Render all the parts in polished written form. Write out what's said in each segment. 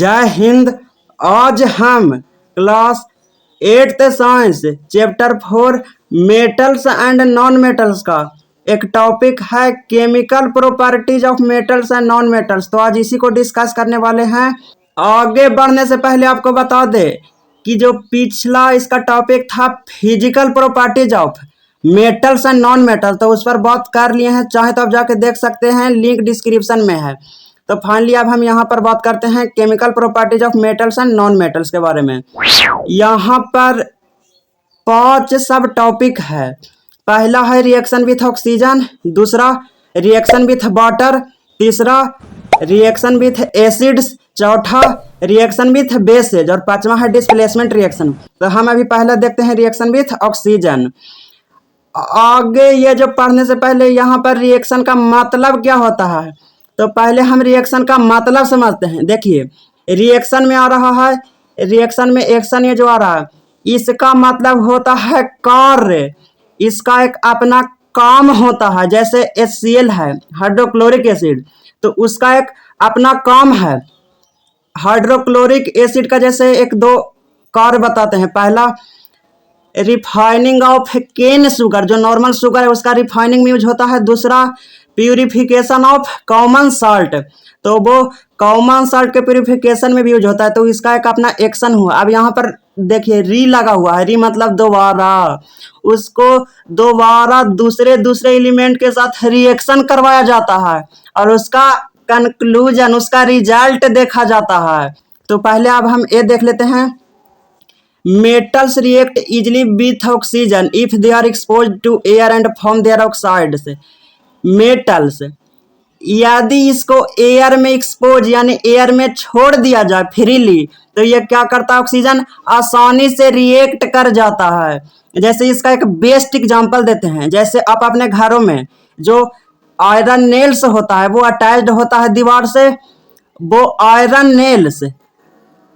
जय हिंद। आज हम class 8th science chapter 4 metals and non metals का एक टॉपिक है chemical properties of metals and non metals. तो आज इसी को डिस्कस करने वाले हैं। आगे बढ़ने से पहले आपको बता दे कि जो पिछला इसका टॉपिक था physical properties of metals and non metal, तो उस पर बात कर लिए हैं। चाहे तो आप जाके देख सकते हैं, लिंक डिस्क्रिप्शन में है। तो फाइनली अब हम यहाँ पर बात करते हैं chemical properties of metals and non metals के बारे में। यहाँ पर 5 सब टॉपिक है। पहला है रिएक्शन विथ ऑक्सीजन, दूसरा रिएक्शन विथ वाटर, तीसरा रिएक्शन विथ एसिड्स, चौथा रिएक्शन विथ बेसेज और पांचवा है डिस्प्लेसमेंट रिएक्शन। तो हम अभी पहले देखते हैं रिएक्शन विथ ऑक्सीजन। आगे ये जो पढ़ने से पहले यहाँ पर रिएक्शन का मतलब क्या होता है, तो पहले हम रिएक्शन का मतलब समझते हैं। देखिए, रिएक्शन में आ रहा है, रिएक्शन में एक्शन ये जो आ रहा है, इसका मतलब होता है कार्य। इसका एक अपना काम होता है। जैसे HCl है, हाइड्रोक्लोरिक एसिड, तो उसका एक अपना काम है। हाइड्रोक्लोरिक एसिड का जैसे एक दो कार्य बताते हैं। पहला रिफाइनिंग ऑफ केन शुगर, जो नॉर्मल शुगर है उसका रिफाइनिंग में यूज होता है। दूसरा प्यूरिफिकेशन ऑफ कॉमन साल्ट, तो वो कॉमन साल्ट के प्यूरिफिकेशन में भी यूज होता है। तो इसका एक अपना एक्शन हुआ। अब यहाँ पर देखिए री लगा हुआ है, री मतलब दोबारा, उसको दोबारा दूसरे एलिमेंट के साथ रिएक्शन करवाया जाता है और उसका कंक्लूजन, उसका रिजल्ट देखा जाता है। तो पहले अब हम ये देख लेते हैं। Metals react easily with oxygen if they are exposed to air and form their oxides. Metals यदि इसको एयर में एक्सपोज यानी एयर में छोड़ दिया जाए फ्रीली, तो ये क्या करता है, ऑक्सीजन आसानी से रिएक्ट कर जाता है। जैसे इसका एक बेस्ट एग्जांपल देते हैं। जैसे आप अपने घरों में जो आयरन नेल्स होता है वो अटैच्ड होता है दीवार से। वो आयरन नेल्स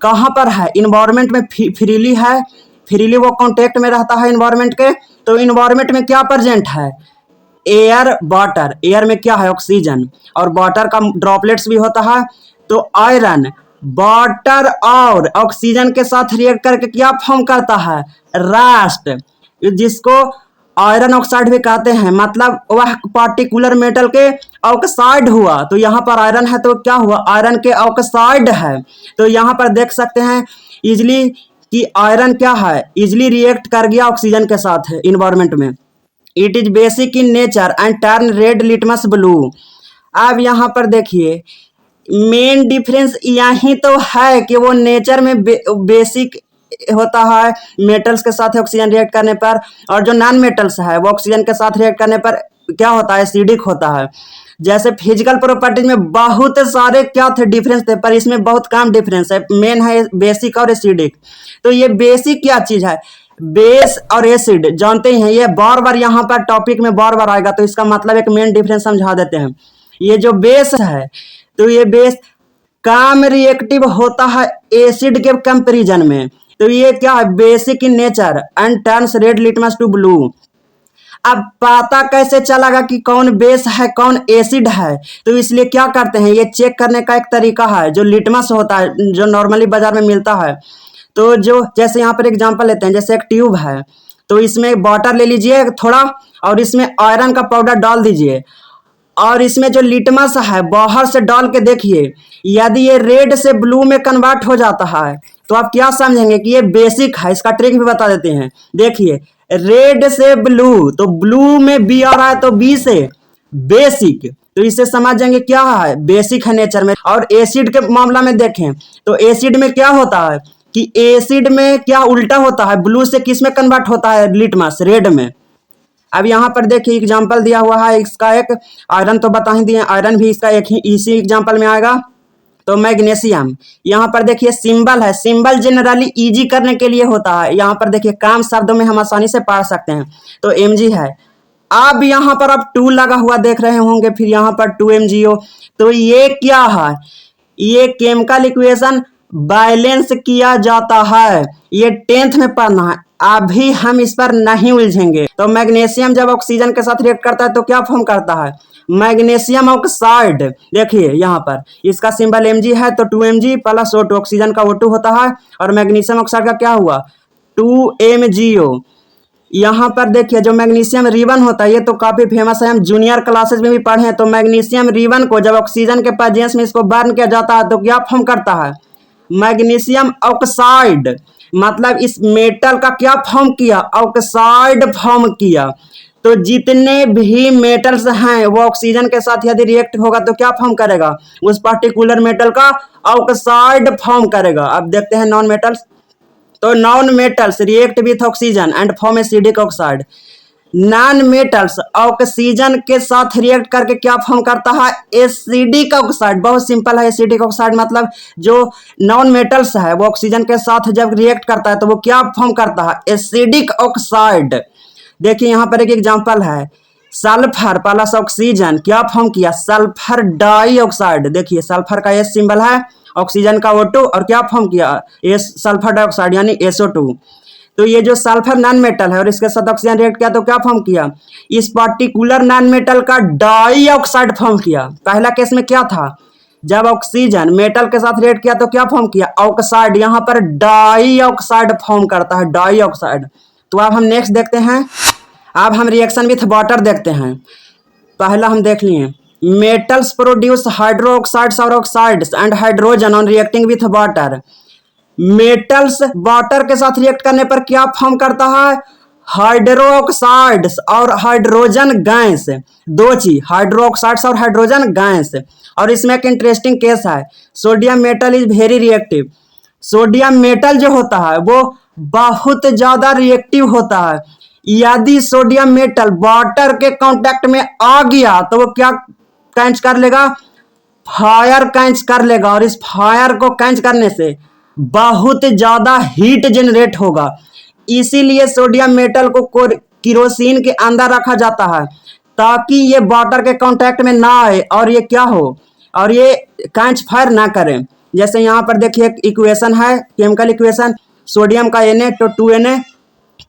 कहाँ पर है, इन्वायरमेंट में फ्रीली है, फ्रीली वो कांटेक्ट में रहता है इन्वायरमेंट के। तो इन्वायरमेंट में क्या प्रेजेंट है, एयर, वाटर। एयर में क्या है, ऑक्सीजन, और वाटर का ड्रॉपलेट्स भी होता है। तो आयरन वाटर और ऑक्सीजन के साथ रिएक्ट करके क्या फॉर्म करता है, रस्ट, जिसको आयरन ऑक्साइड भी कहते हैं। मतलब वह पार्टिकुलर मेटल के ऑक्साइड हुआ। तो यहाँ पर आयरन है तो क्या हुआ, आयरन के ऑक्साइड है। तो यहाँ पर देख सकते हैं इजली कि आयरन क्या है, इजली रिएक्ट कर गया ऑक्सीजन के साथ इन्वायरमेंट में। It is basic in nature and turn red litmus blue. अब यहाँ पर देखिए मेन डिफरेंस यही तो है कि वो नेचर में बेसिक होता है मेटल्स के साथ ऑक्सीजन रिएक्ट करने पर, और जो नॉन मेटल्स है वो ऑक्सीजन के साथ रिएक्ट करने पर क्या होता है, एसिडिक होता है। जैसे फिजिकल प्रॉपर्टीज में बहुत सारे क्या थे, डिफरेंस थे, पर इसमें बहुत कम डिफरेंस है। मेन है बेसिक और एसिडिक। तो ये बेसिक क्या चीज है, बेस और एसिड जानते ही हैं, ये बार बार यहाँ पर टॉपिक में बार बार आएगा। तो इसका मतलब एक मेन डिफरेंस समझा देते हैं। ये जो बेस है, तो ये बेस कम रिएक्टिव होता है एसिड के कंपेरिजन में। तो ये क्या है, basic in nature and turns red litmus to blue. अब पता कैसे चलेगा कि कौन बेस है कौन एसिड है, तो इसलिए क्या करते हैं, ये चेक करने का एक तरीका है जो लिटमस होता है, जो नॉर्मली बाजार में मिलता है। तो जो जैसे यहाँ पर एग्जांपल लेते हैं, जैसे एक ट्यूब है, तो इसमें वाटर ले लीजिए थोड़ा और इसमें आयरन का पाउडर डाल दीजिए, और इसमें जो लिटमस है बाहर से डाल के देखिए, यदि ये रेड से ब्लू में कन्वर्ट हो जाता है तो आप क्या समझेंगे कि ये बेसिक है। इसका ट्रिक भी बता देते हैं। देखिए रेड से ब्लू, तो ब्लू में बी आ रहा है तो बी से बेसिक, तो इससे समझ जाएंगे क्या है, बेसिक है नेचर में। और एसिड के मामला में देखें तो एसिड में क्या होता है कि एसिड में क्या उल्टा होता है, ब्लू से किस में कन्वर्ट होता है, लिटमस, रेड में। अब यहाँ पर देखिए एग्जांपल दिया हुआ है इसका एक, आयरन तो बता ही दिए, आयरन भी इसका एक ही इसी एग्जांपल में आएगा। तो मैग्नीशियम, यहाँ पर देखिए सिंबल है, सिंबल जनरली इजी करने के लिए होता है। यहाँ पर देखिए कम शब्दों में हम आसानी से पढ़ सकते हैं। तो Mg है। अब यहाँ पर आप 2 लगा हुआ देख रहे होंगे, फिर यहाँ पर 2MgO। तो ये क्या है, ये केमिकल इक्वेशन बैलेंस किया जाता है। ये 10th में पढ़ना है, अभी हम इस पर नहीं उलझेंगे। तो मैग्नीशियम जब ऑक्सीजन के साथ रिएक्ट करता है तो क्या फॉर्म करता है? Magnesium oxide. देखिए यहाँ पर इसका सिंबल Mg है, तो 2Mg प्लस O2, ऑक्सीजन का O2 होता है और मैग्नीशियम ऑक्साइड का क्या हुआ? 2MgO। यहाँ पर देखिए जो मैग्नीशियम रिबन होता है, ये तो काफी फेमस है, हम जूनियर क्लासेस में भी पढ़े हैं। तो मैग्नीशियम रिबन को जब ऑक्सीजन के प्रेजेंस में इसको बर्न किया जाता है तो क्या फॉर्म करता है? Magnesium oxide. मतलब इस मेटल का क्या फॉर्म किया? ऑक्साइड फॉर्म किया। तो जितने भी मेटल्स हैं वो ऑक्सीजन के साथ यदि रिएक्ट होगा तो क्या फॉर्म करेगा? उस पर्टिकुलर मेटल का ऑक्साइड फॉर्म करेगा। अब देखते हैं नॉन मेटल्स। तो non metals react with oxygen and form acidic oxide. Non metals oxygen के साथ रिएक्ट करके क्या फॉर्म करता है? Acidic oxide. बहुत सिंपल है, एसिडिक ऑक्साइड मतलब जो नॉन मेटल्स है वो ऑक्सीजन के साथ जब रिएक्ट करता है तो वो क्या फॉर्म करता है? Acidic oxide. देखिए यहाँ पर एक एग्जांपल है, सल्फर प्लस ऑक्सीजन क्या फॉर्म किया? Sulphur dioxide. देखिए सल्फर का एस सिंबल है, ऑक्सीजन का O2 और क्या फॉर्म किया? एस सल्फर डाइऑक्साइड यानी SO2। तो ये जो सल्फर नॉन मेटल है और इसके साथ ऑक्सीजन रिएक्ट किया तो क्या फॉर्म किया? इस पर्टिकुलर नॉन मेटल का डाइऑक्साइड फॉर्म किया। पहला केस में क्या था? जब ऑक्सीजन मेटल के साथ रिएक्ट किया तो क्या फॉर्म किया? ऑक्साइड। यहाँ पर डाइऑक्साइड फॉर्म करता है, डाइऑक्साइड। तो अब हम नेक्स्ट देखते हैं। अब हम रिएक्शन विथ वाटर देखते हैं। पहला हम देख लिए, मेटल्स प्रोड्यूस हाइड्रोक्साइड्स और oxides and hydrogen on reacting with water. Metals water के साथ रिएक्ट करने पर क्या फॉर्म करता है? हाइड्रोक्साइड्स और हाइड्रोजन गैस। दो चीज, हाइड्रोक्साइड्स और हाइड्रोजन गैस। और इसमें एक इंटरेस्टिंग केस है, sodium metal is very reactive. Sodium metal जो होता है वो बहुत ज्यादा रिएक्टिव होता है। यदि सोडियम मेटल वाटर के कांटेक्ट में आ गया तो वो क्या कैच कर लेगा? फायर कैच कर लेगा। और इस फायर को कैच करने से बहुत ज्यादा हीट जनरेट होगा। इसीलिए सोडियम मेटल को किरोसिन के अंदर रखा जाता है ताकि ये वाटर के कांटेक्ट में ना आए और ये क्या हो, और ये कैच फायर ना करें। जैसे यहाँ पर देखिए एक इक्वेशन है, केमिकल इक्वेशन, सोडियम का Na तो 2Na,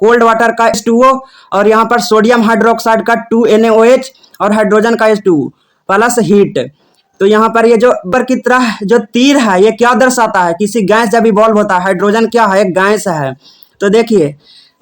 कोल्ड वाटर का H2O और यहाँ पर सोडियम हाइड्रोक्साइड का 2NaOH और हाइड्रोजन का H2 प्लस हीट। तो यहाँ पर ये जो ऊपर की तरह जो तीर है ये क्या दर्शाता है? किसी गैस जब इवॉल्व होता है, हाइड्रोजन क्या है? एक गैस है। तो देखिए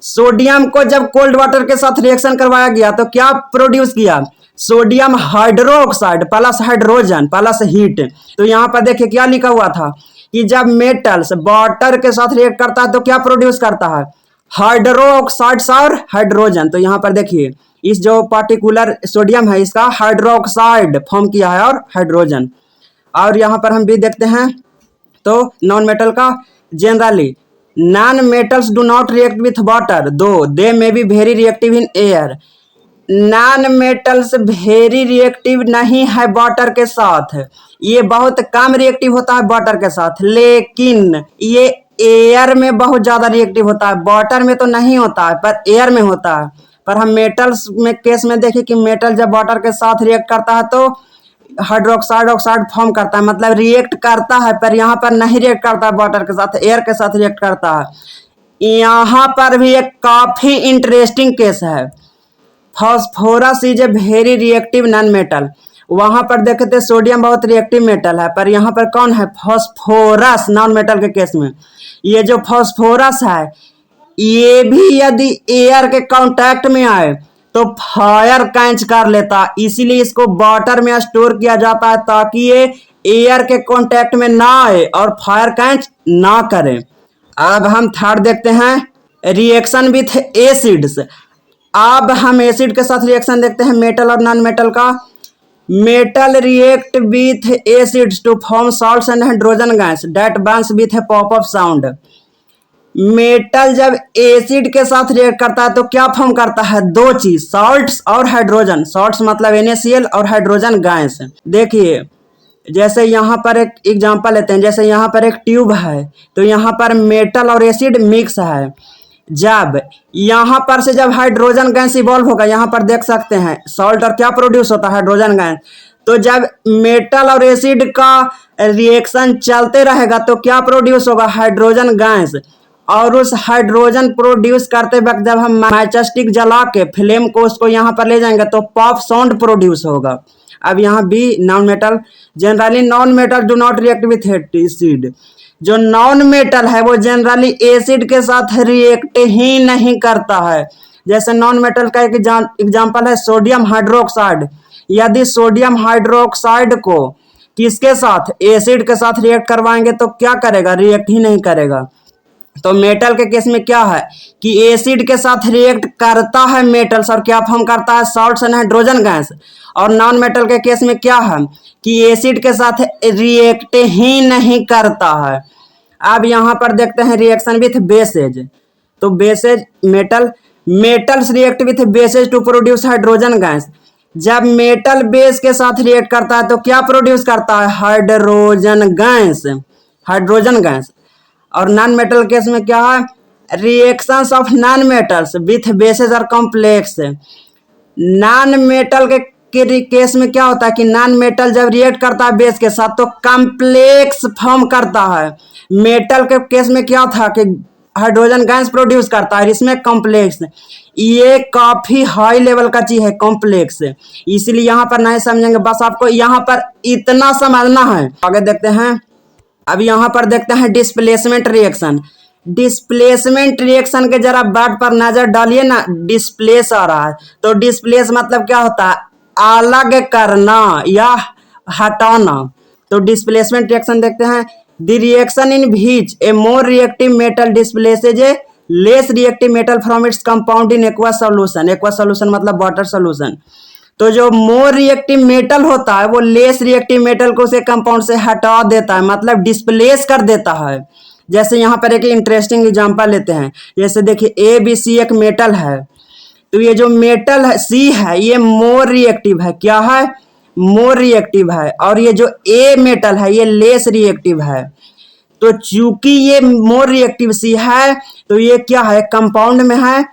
सोडियम को जब कोल्ड वाटर के साथ रिएक्शन करवाया गया तो क्या प्रोड्यूस किया? Sodium hydroxide plus hydrogen plus heat. तो यहाँ पर देखिए क्या लिखा हुआ था कि जब मेटल्स वाटर के साथ रिएक्ट करता है तो क्या प्रोड्यूस करता है? हाइड्रोक्साइड्स और हाइड्रोजन। तो यहाँ पर देखिए इस जो पार्टिकुलर सोडियम है इसका हाइड्रोक्साइड फॉर्म किया है और हाइड्रोजन। और यहाँ पर हम भी देखते हैं तो नॉन मेटल का, generally non metals do not react with water though they may be very reactive in air. Non metals very reactive नहीं है वाटर के साथ, ये बहुत कम रिएक्टिव होता है वाटर के साथ, लेकिन ये एयर में बहुत ज्यादा रिएक्टिव होता है। वाटर में तो नहीं होता है पर एयर में होता है। पर हम मेटल्स में केस में देखें कि मेटल जब वाटर के साथ रिएक्ट करता है तो हाइड्रोक्साइड ऑक्साइड फॉर्म करता है, मतलब रिएक्ट करता है, पर यहाँ पर नहीं रिएक्ट करता है वाटर के साथ, एयर के साथ रिएक्ट करता है। यहाँ पर भी एक काफी इंटरेस्टिंग केस है, phosphorus is a very reactive non metal. वहां पर देखे थे सोडियम बहुत रिएक्टिव मेटल है, पर यहाँ पर कौन है? फॉस्फोरस नॉन मेटल के केस में। ये जो फॉस्फोरस है ये भी यदि एयर के कांटेक्ट में आए तो फायर कैच कर लेता, इसीलिए इसको वाटर में स्टोर किया जाता है ताकि ये एयर के कांटेक्ट में ना आए और फायर कैच ना करे। अब हम थर्ड देखते हैं, रिएक्शन विथ एसिड्स। अब हम एसिड के साथ रिएक्शन देखते हैं मेटल और नॉन मेटल का। Metal react with acids to form salts and hydrogen gas that burns with a pop of sound. Metal जब एसिड के साथ रिएक्ट करता है तो क्या फॉर्म करता है? दो चीज, सॉल्ट्स और हाइड्रोजन। सॉल्ट्स मतलब NaCl और हाइड्रोजन गैस। देखिए जैसे यहाँ पर एक एग्जांपल लेते हैं, जैसे यहाँ पर एक ट्यूब है तो यहाँ पर मेटल और एसिड मिक्स है। जब यहाँ पर से जब हाइड्रोजन गैस इवॉल्व होगा, यहाँ पर देख सकते हैं सॉल्ट और क्या प्रोड्यूस होता है? Hydrogen gas. तो जब मेटल और एसिड का रिएक्शन चलते रहेगा तो क्या प्रोड्यूस होगा, हाइड्रोजन गैस। और उस हाइड्रोजन प्रोड्यूस करते वक्त जब हम मैच स्टिक जला के फ्लेम को उसको यहाँ पर ले जाएंगे तो पॉप साउंड प्रोड्यूस होगा। अब यहाँ B non metal, generally non metal do not react with acid. जो नॉन मेटल है वो जनरली एसिड के साथ रिएक्ट ही नहीं करता है। जैसे नॉन मेटल का एक एग्जाम्पल है सोडियम हाइड्रोक्साइड। यदि सोडियम हाइड्रोक्साइड को किसके साथ, एसिड के साथ रिएक्ट करवाएंगे तो क्या करेगा, रिएक्ट ही नहीं करेगा। तो मेटल के केस में क्या है कि एसिड के साथ रिएक्ट करता है मेटल्स और क्या फॉर्म करता है, सॉल्ट्स एंड हाइड्रोजन गैस। और नॉन मेटल के केस में क्या है कि एसिड के साथ रिएक्ट ही नहीं करता है। अब यहाँ पर देखते हैं रिएक्शन विथ बेसेज। तो bases metals react with bases to produce hydrogen gas. जब मेटल बेस के साथ रिएक्ट करता है तो क्या प्रोड्यूस करता है, हाइड्रोजन गैस। और नॉन मेटल केस में क्या है, reactions of non metals with bases are complex. Non metal के केस में क्या होता है कि नॉन मेटल जब रिएक्ट करता है बेस के साथ तो कॉम्प्लेक्स फॉर्म करता है। मेटल के केस में क्या था कि हाइड्रोजन गैस प्रोड्यूस करता है, इसमें कॉम्प्लेक्स। ये काफी हाई लेवल का चीज है कॉम्प्लेक्स, इसलिए यहाँ पर नहीं समझेंगे, बस आपको यहाँ पर इतना समझना है। आगे देखते हैं। अब यहाँ पर देखते हैं डिस्प्लेसमेंट रिएक्शन। डिस्प्लेसमेंट रिएक्शन के जरा वर्ड पर नजर डालिए ना, डिस्प्लेस आ रहा है तो डिस्प्लेस मतलब क्या होता है, अलग करना या हटाना। तो डिस्प्लेसमेंट रिएक्शन देखते हैं। The reaction in which a more reactive metal displaces a less reactive metal from its compound in aqueous solution. Aqueous solution मतलब वाटर सॉल्यूशन। तो जो मोर रिएक्टिव मेटल होता है वो लेस रिएक्टिव मेटल को उसे कंपाउंड से हटा देता है, मतलब डिस्प्लेस कर देता है। जैसे यहाँ पर एक इंटरेस्टिंग एग्जांपल लेते हैं। जैसे देखिए ए बी सी एक मेटल है, तो ये जो मेटल है सी है ये मोर रिएक्टिव है, क्या है, मोर रिएक्टिव है। और ये जो ए मेटल है ये लेस रिएक्टिव है। तो चूंकि ये मोर रिएक्टिव सी है तो ये क्या है, कंपाउंड में है।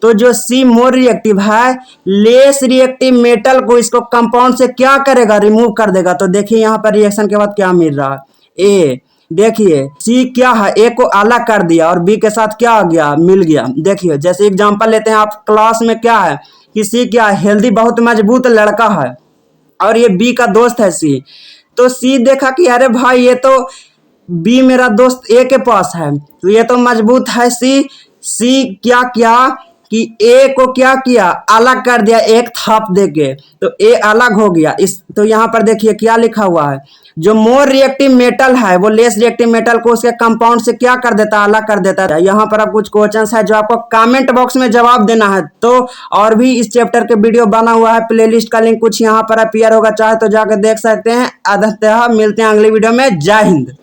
तो जो सी मोर रिएक्टिव है, लेस रिएक्टिव मेटल को इसको कंपाउंड से क्या करेगा, रिमूव कर देगा। तो देखिए यहाँ पर रिएक्शन के बाद क्या मिल रहा है, ए देखिए सी क्या है, ए को अलग कर दिया और बी के साथ क्या आ गया, मिल गया। देखिए जैसे एग्जांपल लेते हैं, आप क्लास में क्या है कि सी क्या है, हेल्दी बहुत मजबूत लड़का है और ये बी का दोस्त है सी। तो सी देखा कि अरे भाई ये तो बी मेरा दोस्त ए के पास है तो ये तो मजबूत है सी क्या किया कि ए को क्या किया, अलग कर दिया एक थाप देके, तो ए अलग हो गया। इस तो यहाँ पर देखिए क्या लिखा हुआ है, जो मोर रिएक्टिव मेटल है वो लेस रिएक्टिव मेटल को उसके कंपाउंड से क्या कर देता है, अलग कर देता है। यहाँ पर अब कुछ क्वेश्चंस है जो आपको कमेंट बॉक्स में जवाब देना है। तो और भी इस चैप्टर के वीडियो बना हुआ है, प्लेलिस्ट का लिंक कुछ यहाँ पर अपीयर होगा, चाहे तो जाकर देख सकते हैं। अतः मिलते हैं अगली वीडियो में। जय हिंद।